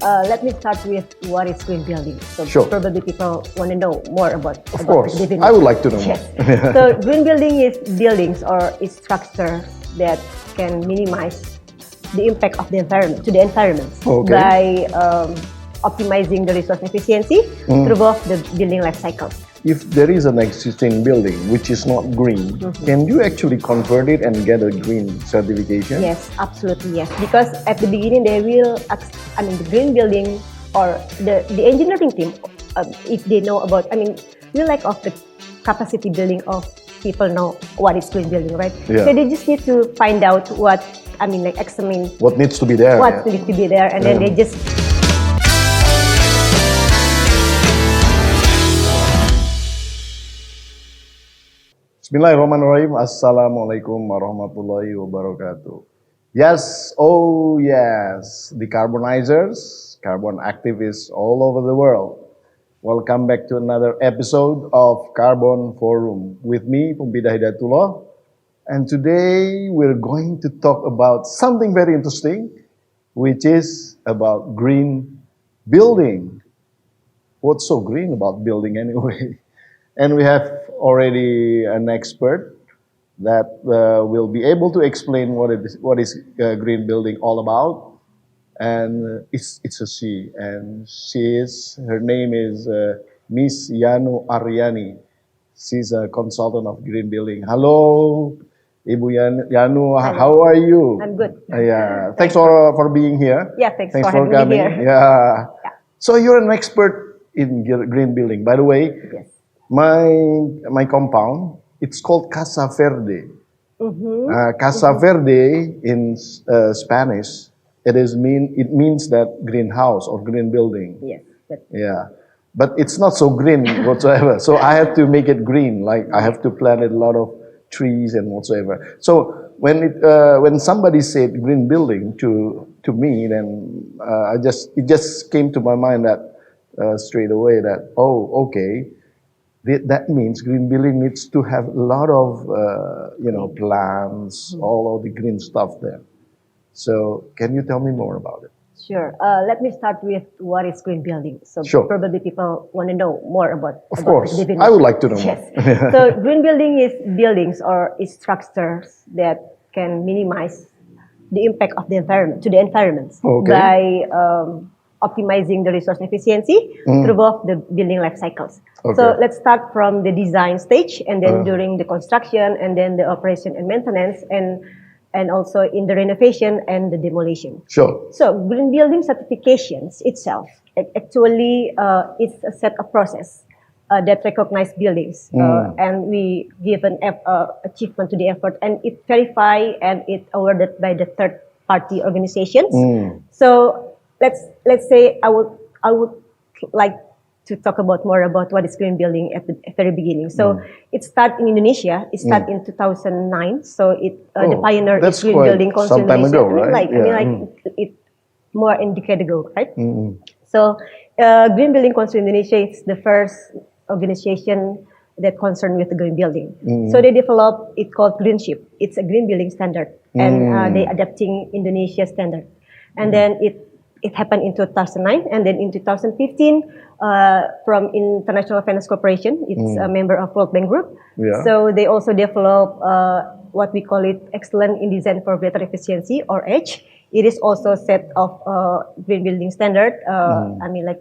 Let me start with what is green building. So Sure. probably people want to know more about Of course, the definition. I would like to know Yes. more. So green building is buildings or is structures that can minimize the impact of the environment to the environment Okay. by optimizing the resource efficiency through both the building life cycles. If there is an existing building which is not green, can you actually convert it and get a green certification? Yes, absolutely yes. Because at the beginning they will, the green building or the engineering team, if they know about, we lack of the capacity building of people know what is green building, right? Yeah. So they just need to find out what, examine What needs to be there? what needs to be there, and then they just. Bismillahirrahmanirrahim. Assalamualaikum warahmatullahi wabarakatuh. Yes, oh yes, decarbonizers, carbon activists all over the world. Welcome back to another episode of Carbon Forum with me, Poempida Hidayatulloh. And today we're going to talk about something very interesting, which is about green building. What's so green about building anyway? And we have already an expert that will be able to explain what is green building all about. And it's a she, and her name is Miss Yanu Aryani. She's a consultant of green building. Hello, Ibu Yanu. Hello. How are you? I'm good. Yeah, thanks for being here. Yeah, thanks for for having me coming. here. Yeah. So you're an expert in green building. By the way, Yes. my compound, it's called Casa Verde. Casa Verde in Spanish, it means that greenhouse or green building. Yes. Yeah, but it's not so green whatsoever. So I have to make it green. Like I have to plant a lot of trees and whatsoever. So when somebody said green building to me, then it just came to my mind that straight away that okay. That means green building needs to have a lot of, plants, all of the green stuff there. So can you tell me more about it? Sure. Let me start with what is green building. So Sure. probably people want to know more about. Of about course, the definition. I would like to know Yes. more. So green building is buildings or is structures that can minimize the impact of the environment to the environment Okay. by optimizing the resource efficiency through both the building life cycles. Okay. So let's start from the design stage, and then during the construction, and then the operation and maintenance, and also in the renovation and the demolition. Sure. So green building certifications itself, actually it's a set of process that recognize buildings, and we give an achievement to the effort, and it verify and it awarded by the third party organizations. So let's say I would like to talk about more about what is green building at the very beginning. So it started in Indonesia. It started in 2009. So the pioneer is Green Building Council some time Indonesia. ago, right? It more in decade ago, right? So Green Building Council Indonesia is the first organization that concerned with the green building. So they developed it called Greenship. It's a green building standard, and they adapting Indonesia standard. And then it happened in 2009, and then in 2015, from International Finance Corporation, it's a member of World Bank Group. Yeah. So they also develop what we call it Excellent in Design for Greater Efficiency, or EDGE. It is also a set of green building standard.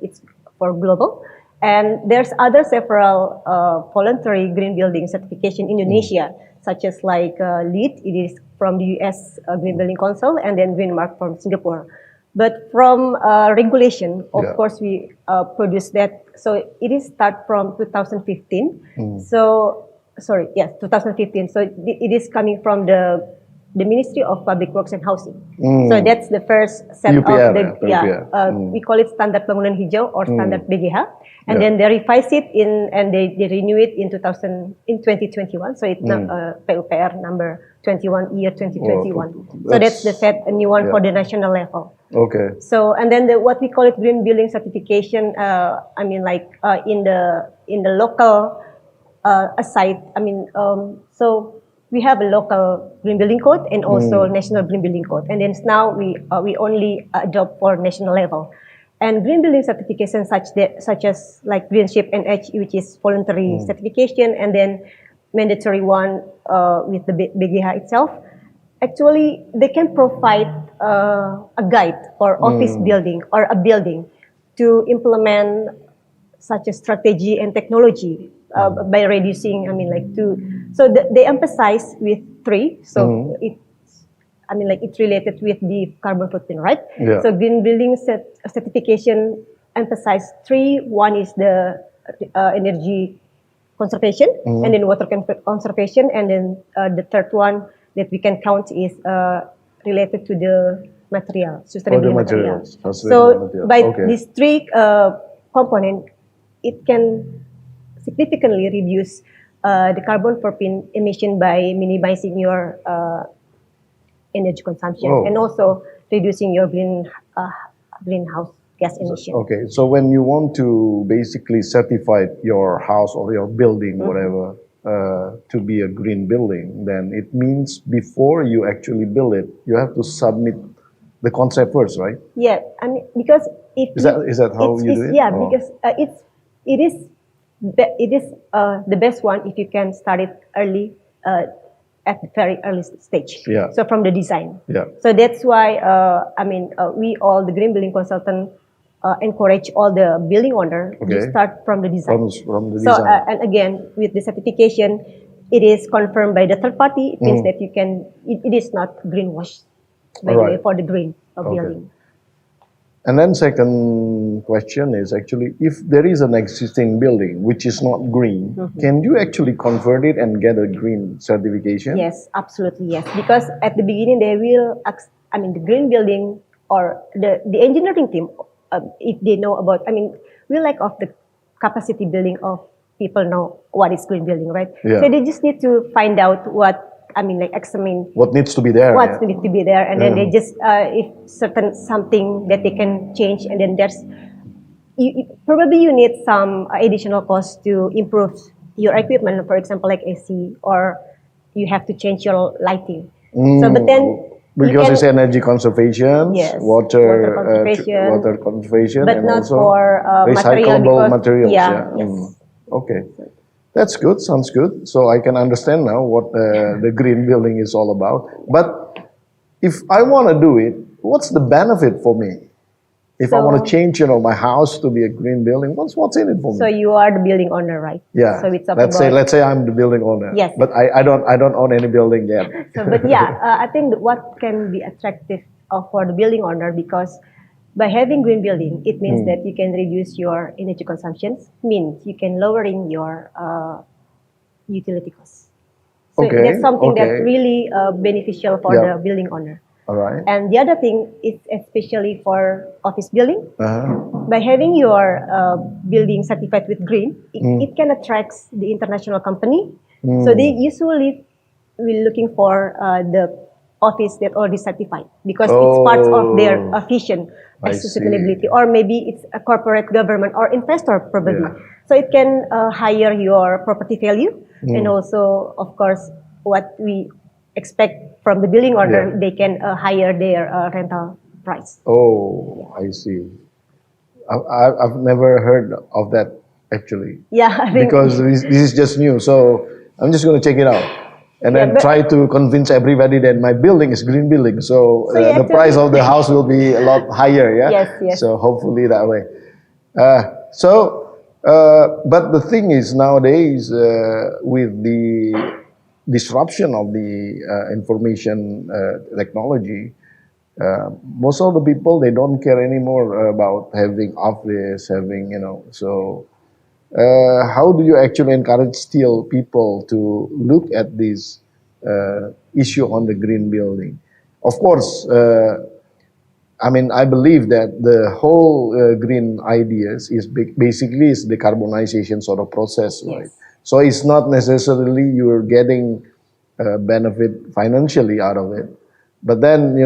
It's for global. And there's several voluntary green building certification in Indonesia, such as like LEED. It is from the US Green Building Council, and then Green Mark from Singapore. But from regulation, of course, we produce that. So it is start from 2015. 2015. So it is coming from the Ministry of Public Works and Housing. So that's the first set UPR, of the we call it Standard Bangunan Hijau or Standard BGH, and then they revise it and they renew it in 2021. So it's PUPR number 21 year 2021. So that's the set a new one for the national level. Okay. So and then what we call it green building certification. In the local site. So we have a local green building code and also national green building code. And then now we only adopt for national level. And green building certification such as like Greenship and Edge, which is voluntary certification, and then mandatory one with the BGH itself. Actually, they can provide a guide for office building or a building to implement such a strategy and technology by reducing. So they emphasize with three. So it's related with the carbon footprint, right? Yeah. So green building certification emphasize three. One is the energy conservation, and then water conservation, and then the third one that we can count is related to the material, sustainable material. So by these three components, it can significantly reduce the carbon footprint emission by minimizing your energy consumption and also reducing your greenhouse gas emission. Okay, so when you want to basically certify your house or your building, whatever, to be a green building, then it means before you actually build it, you have to submit the concept first, right? Yeah, because is that how you do it? Yeah, because it is the best one if you can start it early. At the very early stage. Yeah. So from the design. Yeah. So that's why we all the green building consultant encourage all the building owner to start from the design. From the design. So and again with the certification, it is confirmed by the third party. It means that you can. It is not greenwash by the way for the green building. And then second question is actually, if there is an existing building which is not green, can you actually convert it and get a green certification? Yes, absolutely yes. Because at the beginning they will, the green building or the engineering team, if they know about, we lack of the capacity building of people know what is green building, right? Yeah. So they just need to find out what. Examine what needs to be there. What needs to be there, and then they just if certain something that they can change, and then there's probably you need some additional cost to improve your equipment, for example, like AC, or you have to change your lighting. So, but then because it's energy conservation, water conservation, but and not also for recyclable materials. Yeah. Yes. Okay. That's good, sounds good. So I can understand now what the green building is all about. But if I want to do it, what's the benefit for me? If I want to change, my house to be a green building, what's in it for me? So you are the building owner, right? Yeah. So it's let's say I'm the building owner. Yes. But I don't own any building yet. So, but yeah, I think what can be attractive for the building owner, because by having green building, it means that you can reduce your energy consumptions, means you can lowering your utility costs. So that's something that's really beneficial for the building owner. All right. And the other thing is especially for office building. By having your building certified with green, it can attract the international company. So they usually will looking for the office that already certified because it's part of their vision as sustainability, or maybe it's a corporate government or investor probably. So it can higher your property value, and also of course what we expect from the building owner, they can higher their rental price. Oh, I see. I've never heard of that actually. Yeah, I think because this is just new, so I'm just going to check it out. And then try to convince everybody that my building is green building. So the price of the house will be a lot higher, yeah? Yes. So hopefully that way. But the thing is nowadays with the disruption of the information technology, most of the people, they don't care anymore about having office, so how do you actually encourage still people to look at this issue on the green building? Of course, I believe that the whole green ideas is basically is the decarbonization sort of process, right? So it's not necessarily you're getting benefit financially out of it, but then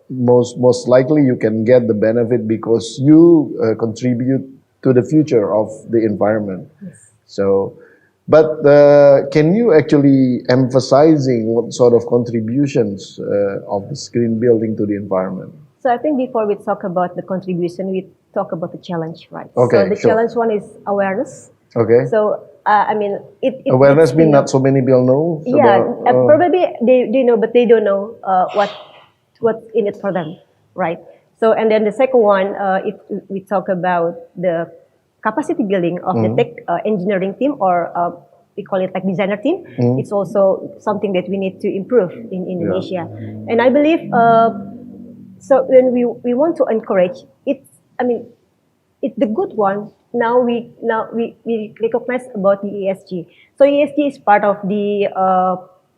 most likely you can get the benefit because you contribute to the future of the environment. So, but can you actually emphasizing what sort of contributions of this green building to the environment? So I think before we talk about the contribution, we talk about the challenge, right? Okay, So the sure. challenge one is awareness. Okay. So I mean, awareness means not so many people know. Yeah, probably they know, but they don't know what's in it for them, right? So and then the second one, if we talk about the capacity building of the tech engineering team, or we call it like designer team, it's also something that we need to improve in Indonesia. And I believe so when we want to encourage it, I mean, it's the good one. Now we recognize about the ESG. So ESG is part of the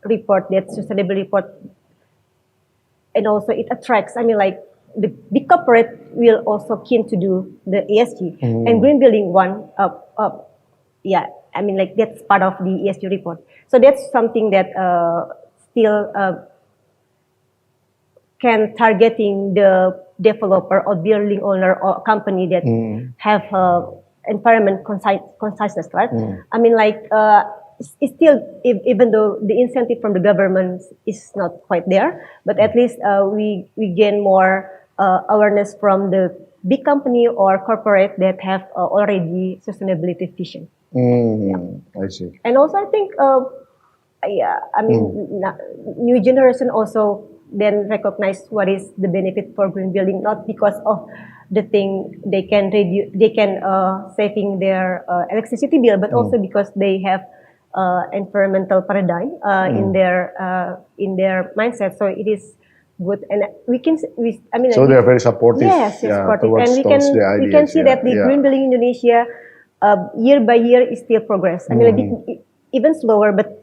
report, that sustainable report, and also it attracts. I mean, like the big corporate will also keen to do the ESG, and green building one. Yeah, I mean, like that's part of the ESG report. So that's something that still can targeting the developer or building owner or company that have environment consciousness, right? I mean, like it's still, even though the incentive from the government is not quite there, but at least we gain more awareness from the big company or corporate that have already sustainability vision. I see. And also, I think, yeah, I mean, new generation also then recognize what is the benefit for green building, not because of the thing they can reduce, they can saving their electricity bill, but also because they have environmental paradigm in their mindset. So it is good, and I mean, so they are very supportive. Yes, supportive, and we can see that the yeah. green building in Indonesia year by year is still progress. I mean, like even slower, but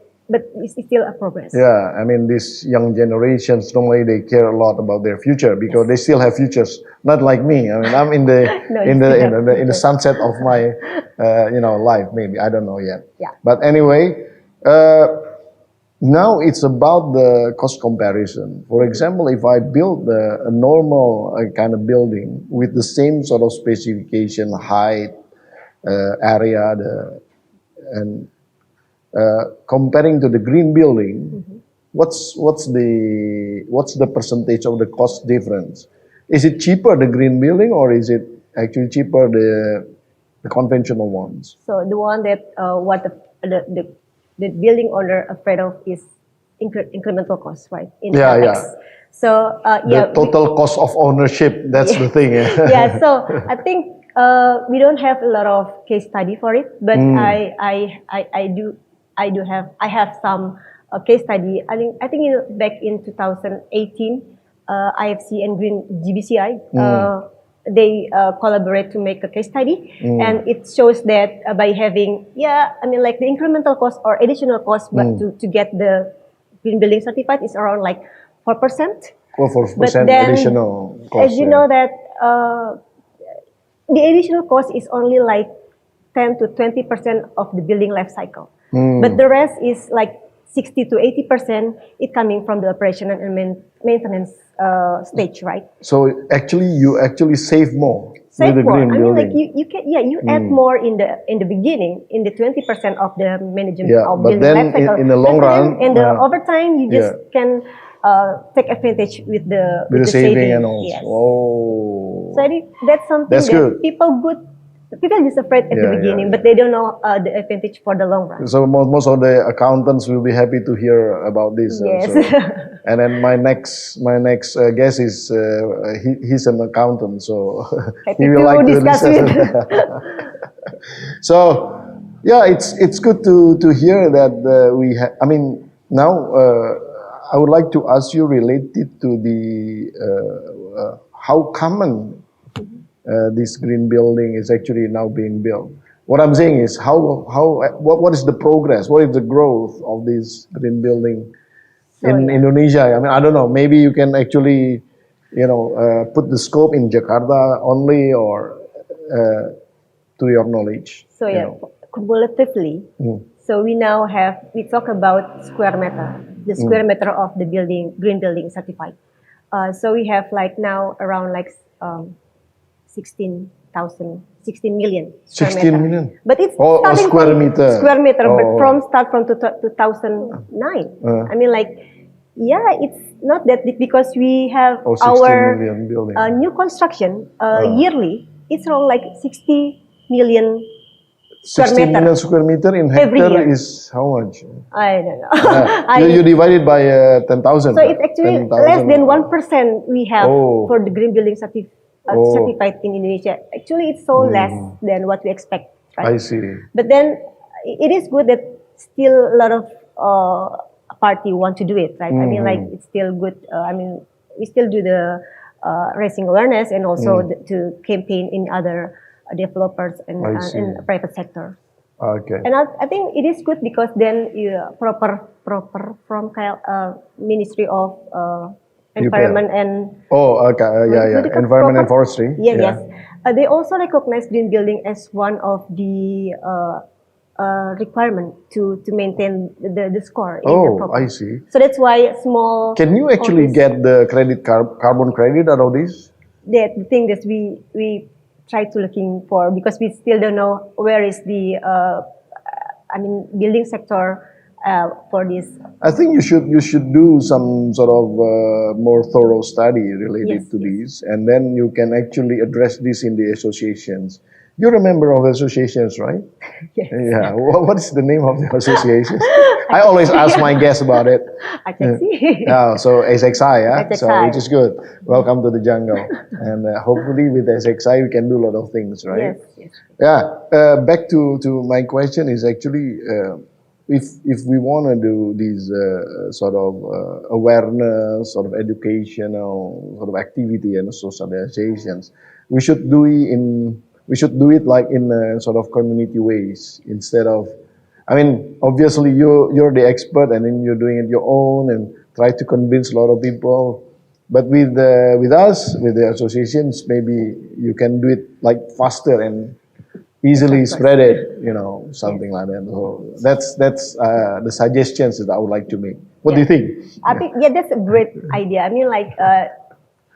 it's still a progress. Yeah, I mean, these young generations, normally they care a lot about their future because they still have futures. Not like me. I mean, I'm in the No, in the sunset of my life. Maybe I don't know yet. Yeah. But anyway, now it's about the cost comparison. For example, if I build a normal kind of building with the same sort of specification, height, area, and comparing to the green building, what's the percentage of the cost difference? Is it cheaper the green building, or is it actually cheaper the conventional ones? So the one that what the building owner afraid of is incremental cost, right? In CapEx. So the total cost of ownership. That's the thing. Yeah. So I think we don't have a lot of case study for it, but I have some case study. I think back in 2018, IFC and Green GBCI they collaborate to make a case study, and it shows that by having I mean, like the incremental cost or additional cost, but to get the green building certified is around like 4%. Well, 4% additional cost. As you know that the additional cost is only like 10 to 20% of the building life cycle. But the rest is like 60 to 80% it coming from the operation and maintenance stage, right? So you actually save more with the green building. I mean, like you can you add more in the beginning, in the 20% of the management of but building then life cycle. in the long run, and over time you just can take advantage with the saving and all. Yes. Oh. So I think that's something that good. people are just afraid at the beginning, but they don't know the advantage for the long run. So most of the accountants will be happy to hear about this. Yes. And then my next guest is he's an accountant, so he will like to discuss it. So yeah, it's good to hear that we have. I mean, now I would like to ask you related to the how common this green building is actually now being built. What I'm saying is what is the progress? What is the growth of this green building in Indonesia? I mean, I don't know. Maybe you can actually, put the scope in Jakarta only, or to your knowledge. So cumulatively. So we talk about square meter, the square meter of the green building certified. So we have like now around like 16 million square 16 meter. million? But it's square meter. Square meter, but from 2009. I mean, like Yeah, it's not that big because we have Oh, 60 our million building. new construction yearly. It's around like 60 million square 60 million meter square meter in every hectare year. is how much? I don't know. You divide it by 10,000. So it's actually 10,000. less than 1% we have Oh. for the green building Oh. certified in Indonesia. Actually, it's so less than what we expect, I right? see. But then it is good that still a lot of party want to do it, right? I mean, like it's still good. I mean, we still do the raising awareness and also to campaign in other developers and I see. in private sector. Okay. And I think it is good because then proper from Ministry of Environment and Oh, okay. Yeah. Environment and Forestry. yeah. Yes. They also recognize green building as one of the requirement to maintain the score in the Oh, proper. I see. So that's why small. Can you actually get the carbon credit out of this? That the thing that we try to looking for because we still don't know where is the building sector for this. I think you should do some sort of more thorough study related to this, and then you can actually address this in the associations. You're a member of the associations, right? Yes. Yeah. What is the name of the associations? I always ask my guests about it. I can see. Yeah, so SXI, yeah. SXI. So which is good. Welcome to the jungle, and hopefully with SXI we can do a lot of things, right? Yes. Yeah. Back to my question is actually. If we want to do these sort of awareness, sort of educational sort of activity and socializations, we should do it like in sort of community ways instead of. I mean, obviously you're the expert and then you're doing it your own and try to convince a lot of people. But with us, with the associations, maybe you can do it like faster and easily spread it, something like that. So that's the suggestions that I would like to make. What do you think? I think that's a great idea. I mean, like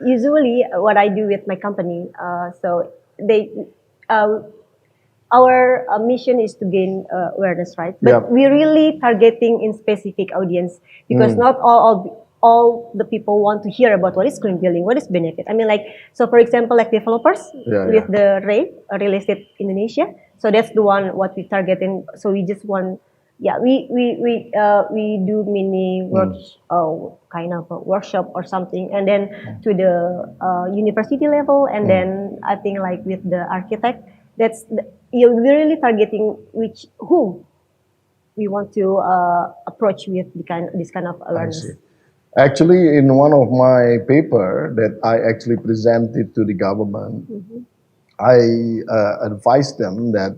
usually what I do with my company, so our mission is to gain awareness, right? But we're really targeting in specific audience because not all the people want to hear about what is green building, what is benefit. I mean, like, so for example, like developers with the real estate Indonesia. So that's the one what we targeting. So we just want, we do mini kind of a workshop or something, and then to the university level, and then I think like with the architect, we're really targeting who we want to approach with this kind of awareness. Actually, in one of my paper that I actually presented to the government, I advised them that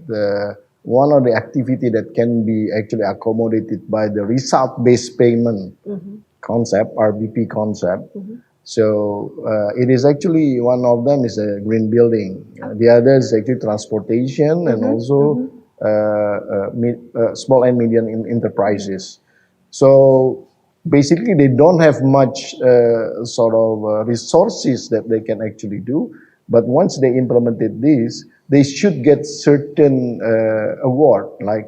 one of the activity that can be actually accommodated by the result-based payment concept, RBP concept. So it is actually one of them is a green building. The other is actually transportation and also small and medium enterprises. So basically, they don't have much sort of resources that they can actually do. But once they implemented this, they should get certain award. Like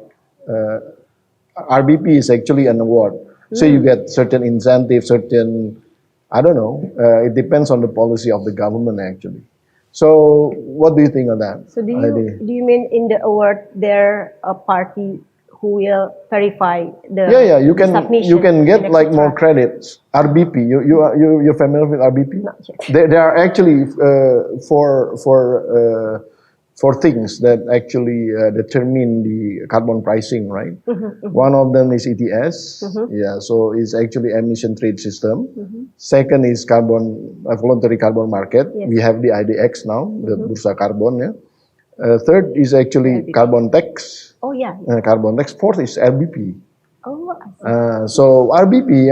RBP is actually an award, so you get certain incentives, certain I don't know. It depends on the policy of the government actually. So, what do you think of that? So, do you mean in the award there a party who will verify the submission? You can get like more credits. RBP, you're familiar with RBP? Not yet. They are actually for things that actually determine the carbon pricing, right? One of them is ETS. So it's actually emission trade system. Second is voluntary carbon market. We have the IDX now, the Bursa Carbon. Third is actually carbon tax. Oh yeah. Carbon tax. Fourth is RBP. Oh, I see. So RBP,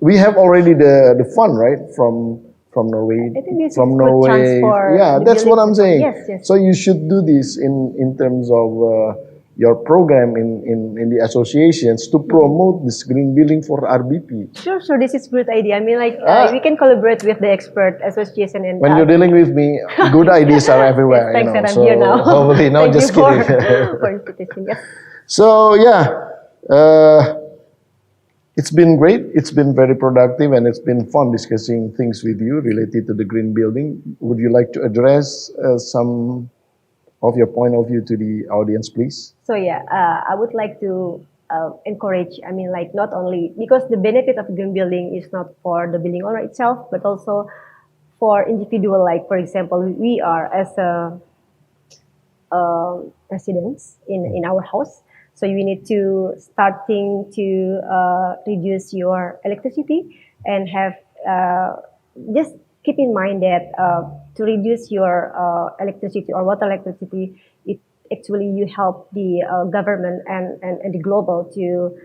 we have already the fund, right, from Norway. I think this from is Norway. Yeah, that's what I'm saying. Yes. So you should do this in terms of your program in the associations to promote this green building for RBP. Sure. This is a great idea. I mean, like we can collaborate with the expert association and. When you're dealing with me, good ideas are everywhere. Thanks that I'm so here now. Hopefully, no, Thank just you kidding. for invitation. Yes. So yeah. It's been great. It's been very productive, and it's been fun discussing things with you related to the green building. Would you like to address some of your point of view to the audience, please? So yeah, I would like to encourage. I mean, like not only because the benefit of green building is not for the building owner itself, but also for individual. Like for example, we are as a residents in our house. So you need to starting to reduce your electricity and have just keep in mind that to reduce your electricity or water electricity, it actually you help the government and the global to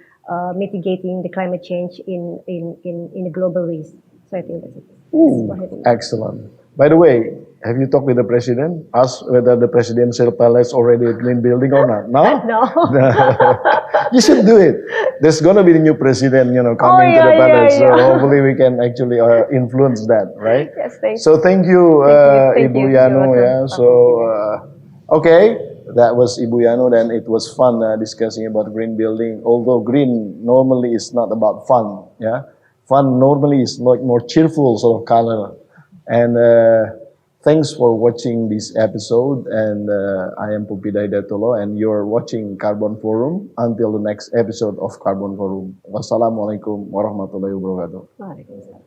mitigating the climate change in a global ways. So I think that's it. Ooh, excellent. By the way, have you talked with the president? Ask whether the presidential palace already a green building or not. No? No. You should do it. There's gonna be the new president, coming to the palace. So hopefully we can actually influence that, right? Yes, thanks. So thank you, Thank Ibu you. Yanu. You're Yeah. welcome. So okay, that was Ibu Yanu. Then it was fun discussing about green building. Although green normally is not about fun. Yeah, fun normally is like more cheerful sort of color. And thanks for watching this episode. And I am Poempida Hidayatulloh, and you're watching Carbon Forum. Until the next episode of Carbon Forum. Wassalamualaikum warahmatullahi wabarakatuh. Waalaikumsalam.